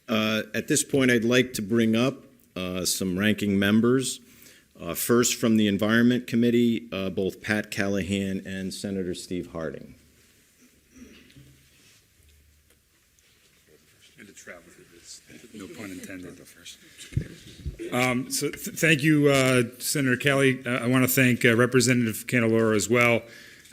At this point, I'd like to bring up some ranking members. First, from the Environment Committee, both Pat Callahan and Senator Steve Harding. And to travel through this, no pun intended. Thank you, Senator Kelly. I want to thank Representative Candelora as well.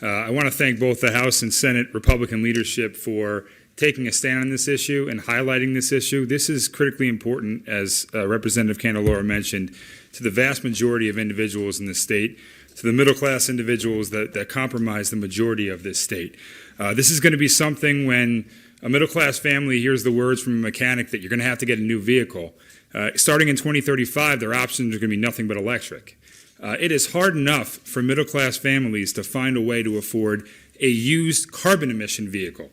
I want to thank both the House and Senate Republican leadership for taking a stand on this issue and highlighting this issue. This is critically important, as Representative Candelora mentioned, to the vast majority of individuals in the state, to the middle-class individuals that comprise the majority of this state. This is going to be something when a middle-class family hears the words from a mechanic that you're going to have to get a new vehicle. Starting in 2035, their options are going to be nothing but electric. It is hard enough for middle-class families to find a way to afford a used carbon emission vehicle.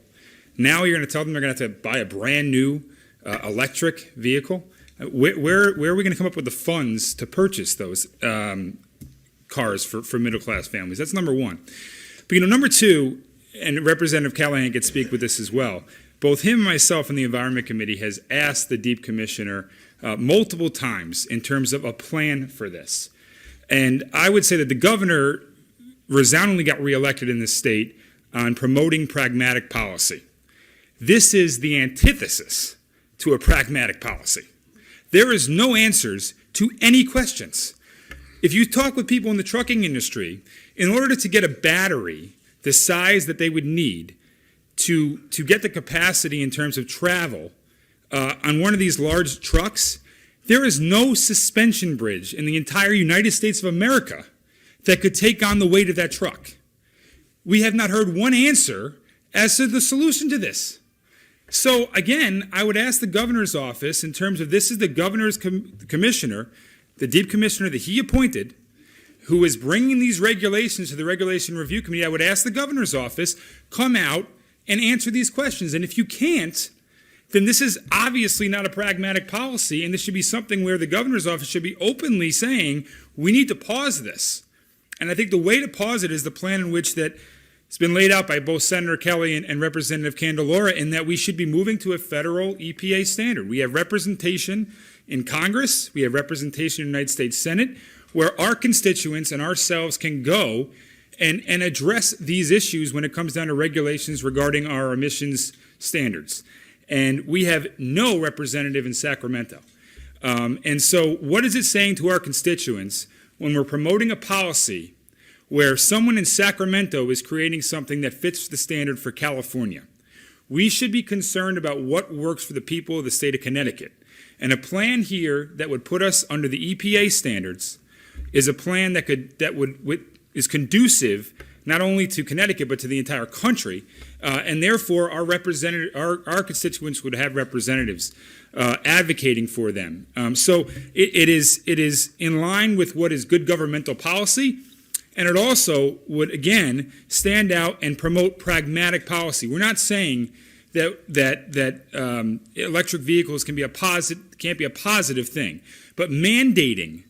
Now you're going to tell them they're going to have to buy a brand new electric vehicle. Where are we going to come up with the funds to purchase those cars for middle-class families? That's number one. But number two, and Representative Callahan could speak with this as well, both him and myself in the Environment Committee has asked the Deep Commissioner multiple times in terms of a plan for this. And I would say that the governor resoundingly got reelected in this state on promoting pragmatic policy. This is the antithesis to a pragmatic policy. There is no answers to any questions. If you talk with people in the trucking industry, in order to get a battery the size that they would need to get the capacity in terms of travel on one of these large trucks, there is no suspension bridge in the entire United States of America that could take on the weight of that truck. We have not heard one answer as to the solution to this. So again, I would ask the governor's office in terms of this is the governor's commissioner, the Deep Commissioner that he appointed, who is bringing these regulations to the Regulation Review Committee. I would ask the governor's office, come out and answer these questions. And if you can't, then this is obviously not a pragmatic policy, and this should be something where the governor's office should be openly saying, we need to pause this. And I think the way to pause it is the plan in which that it's been laid out by both Senator Kelly and Representative Candelora, in that we should be moving to a federal EPA standard. We have representation in Congress, we have representation in the United States Senate, where our constituents and ourselves can go and address these issues when it comes down to regulations regarding our emissions standards. And we have no representative in Sacramento. And so what is it saying to our constituents when we're promoting a policy where someone in Sacramento is creating something that fits the standard for California? We should be concerned about what works for the people of the state of Connecticut. And a plan here that would put us under the EPA standards is a plan that is conducive not only to Connecticut but to the entire country, and therefore our constituents would have representatives advocating for them. So it is in line with what is good governmental policy. And it also would, again, stand out and promote pragmatic policy. We're not saying that electric vehicles can't be a positive thing, but mandating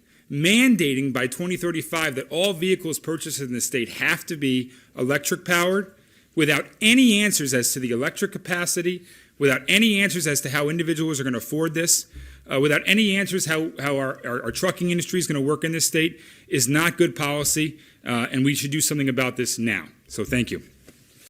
by 2035 that all vehicles purchased in the state have to be electric powered, without any answers as to the electric capacity, without any answers as to how individuals are going to afford this, without any answers how our trucking industry is going to work in this state, is not good policy. And we should do something about this now. So thank you.